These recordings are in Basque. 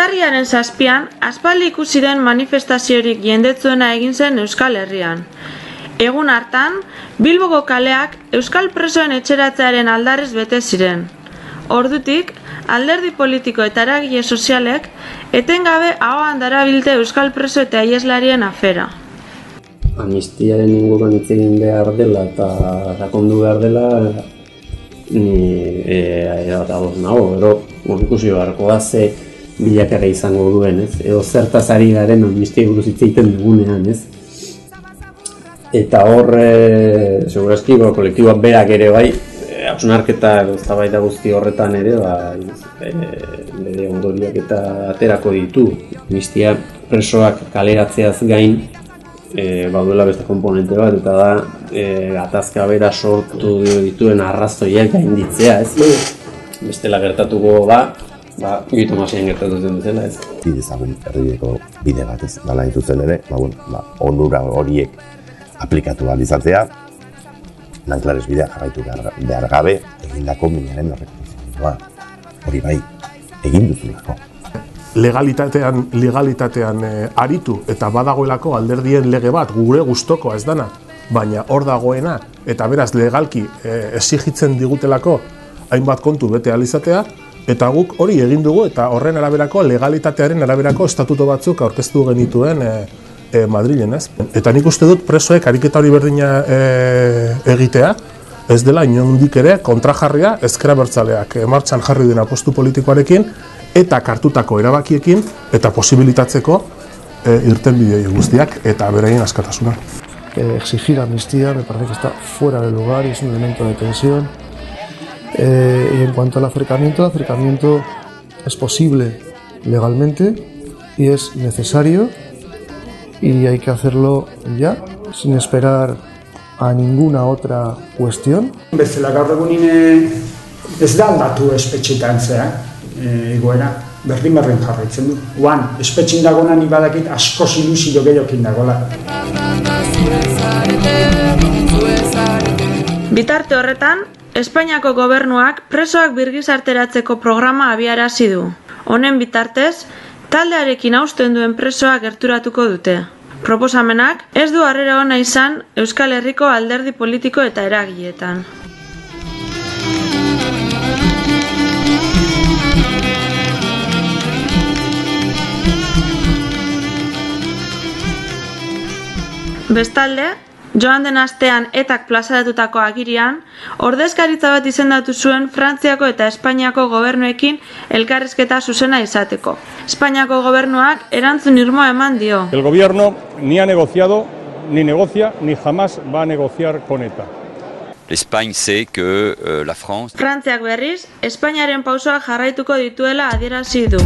Urtarrilaren 7an, aspaldi ikusi den manifestaziorik jendetzuena egin zen Euskal Herrian. Egun hartan, Bilboko kaleak euskal presoen etxeratzearen aldarrez bete ziren. Ordutik, alderdi politiko eta eragile sozialek etengabe ahoan darabilte euskal preso eta ieslarien afera. Amnistiaren inguruan hitz egin behar dela eta sakondu behar dela ni ados nago, gero ikusi beharko da ze bilakara izango duen, ez? Edo zertaz ari garen amnistia buruz hitz egiten dugunean, ez? Eta hor, segurazki, kolektiboak berak ere bai, hausnarketa edo eztabaida guzti horretan ere, bere ondorioak eta aterako ditu. Amnistia presoak kaleratzeaz gain, baduela beste komponente bat, eta da, gatazka bera sortu dituen arrazoiak gainditzea, ez? Bestela gertatuko da, Gito Masian gertatuzen duzela, ez? Bidezagun erdibideko bide bat ez dala intzutzen ere, onura horiek aplikatu ahal izatea, Nanclares bidea jarraitu behar gabe egindako minaren errekonozimendua. Hori bai, egin duzulako. Legalitatean aritu eta badagoelako alderdien lege bat gure gustokoa ez dana, baina hor dagoena eta beraz legalki exigitzen digutelako hainbat kontu bete ahal izatea, eta guk hori egin dugu eta horren araberako legalitatearen araberako estatuto batzuk aurkeztu genituen Madrilen, ez? Eta nik uste dut presoek ariketa hori berdina egitea, ez dela inondik ere kontrajarria ezker abertzaleak martxan jarri den apostu politikoarekin eta kartutako erabakiekin eta posibilitatzeko irtenbide guztiak eta beraien askatasuna. Exigir amnistía me parece que está fuera de lugar y es un elemento de tensión. Y en cuanto al acercamiento es posible legalmente y es necesario y hay que hacerlo ya, sin esperar a ninguna otra cuestión. Bezala gaur egunin ez da aldatu espetxetan egoera, berdin jarraitzen du. Oan, espetxin dagoena nik badakit askoz ilusio gehiokin dagoela. Bitarte horretan, Espainiako gobernuak presoak birgizarteratzeko programa abiarazi du. Honen bitartez, taldearekin hausten duen presoak gerturatuko dute. Proposamenak ez du harrera ona izan Euskal Herriko alderdi politiko eta eragileetan. Bestalde, joan den astean etak plazaratutako agirian, ordezkaritza bat izendatu zuen Frantziako eta Espainiako gobernuekin elkarrizketa zuzena izateko. Espainiako gobernuak erantzun irmoa eman dio. El gobierno ni ha negociado, ni negocia, ni jamás va a negociar con ETA. L'Espagne sait que la France... Frantziak berriz, Espainiaren pausoak jarraituko dituela adierazi du.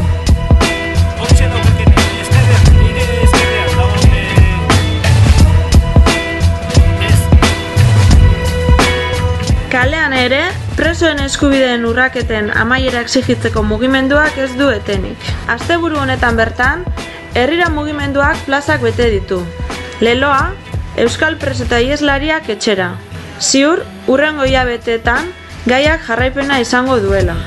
Kalean ere, presoen eskubideen urraketen amaiera exigitzeko mugimenduak ez du etenik. Asteburu honetan bertan, herrira mugimenduak plazak bete ditu. Leloa, euskal preso eta ieslariak etxera. Ziur, hurrengo hilabeteetan, gaiak jarraipena izango duela.